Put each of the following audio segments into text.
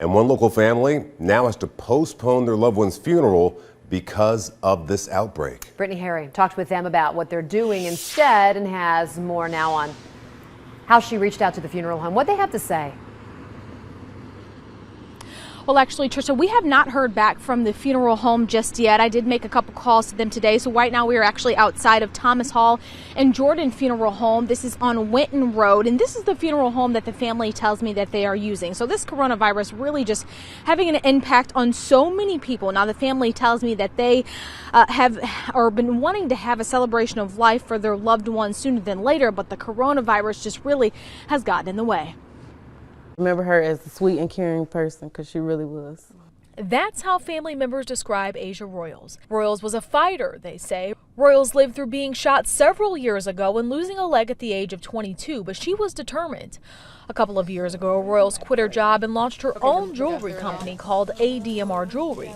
And one local family now has to postpone their loved one's funeral because of this outbreak. Brittany Harry talked with them about what they're doing instead and has more now on how she reached out to the funeral home, what they have to say. Well, actually, Trisha, we have not heard back from the funeral home just yet. I did make a couple calls to them today. So right now we are actually outside of Thomas Hall and Jordan Funeral Home. This is on Winton Road, and this is the funeral home that the family tells me that they are using. So this coronavirus really just having an impact on so many people. Now, the family tells me that they have been wanting to have a celebration of life for their loved ones sooner than later, but the coronavirus just really has gotten in the way. Remember her as a sweet and caring person, because she really was. That's how family members describe Aysa Royles. Royles was a fighter, they say. Royles lived through being shot several years ago and losing a leg at the age of 22, but she was determined. A couple of years ago, Royles quit her job and launched her own jewelry company called ADMR Jewelry,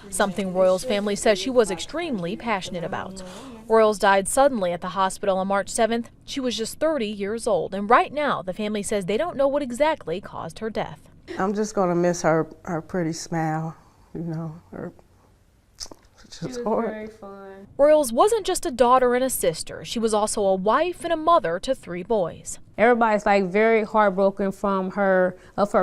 something Royles' family says she was extremely passionate about. Royles died suddenly at the hospital on March 7th. She was just 30 years old, and right now the family says they don't know what exactly caused her death. I'm just going to miss her pretty smile, you know. She was very fun. Royles wasn't just a daughter and a sister. She was also a wife and a mother to 3 boys. Everybody's very heartbroken from her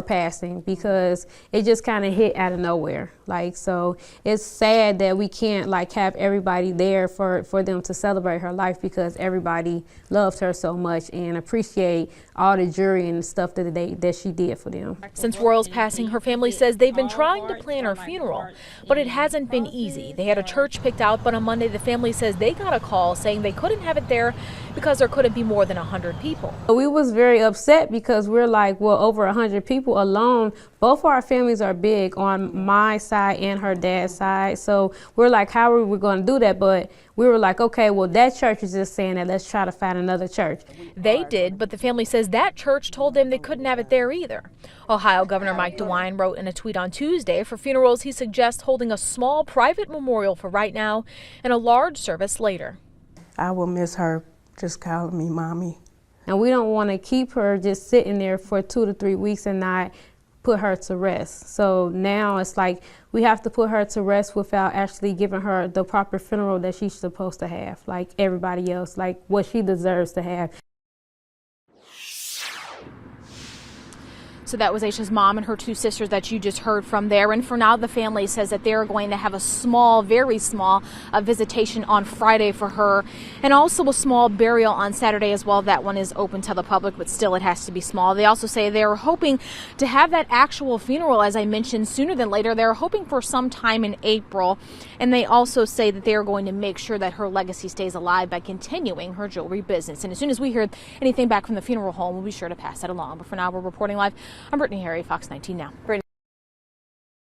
passing, because it just kind of hit out of nowhere. So it's sad that we can't have everybody there for them to celebrate her life, because everybody loved her so much and appreciate all the jewelry and stuff that she did for them. Since Royles' passing, her family says they've been trying to plan her funeral, but it hasn't been easy. They had a church picked out, but on Monday the family says they got a call saying they couldn't have it there because there couldn't be more than 100 people. We was very upset, because we're over 100 people alone. Both our families are big on my side and her dad's side. So we're how are we going to do that? But we were okay, well, that church is just saying that, let's try to find another church. They did, but the family says that church told them they couldn't have it there either. Ohio Governor Mike DeWine wrote in a tweet on Tuesday, for funerals he suggests holding a small private memorial for right now and a large service later. I will miss her just calling me mommy. And we don't want to keep her just sitting there for 2 to 3 weeks and not put her to rest. So now it's we have to put her to rest without actually giving her the proper funeral that she's supposed to have, like everybody else, what she deserves to have. So that was Aysa's mom and her 2 sisters that you just heard from there. And for now, the family says that they're going to have a small, very small visitation on Friday for her, and also a small burial on Saturday as well. That one is open to the public, but still it has to be small. They also say they're hoping to have that actual funeral, as I mentioned, sooner than later. They're hoping for some time in April. And they also say that they are going to make sure that her legacy stays alive by continuing her jewelry business. And as soon as we hear anything back from the funeral home, we'll be sure to pass that along. But for now, we're reporting live. I'm Brittany Harry, Fox 19 Now.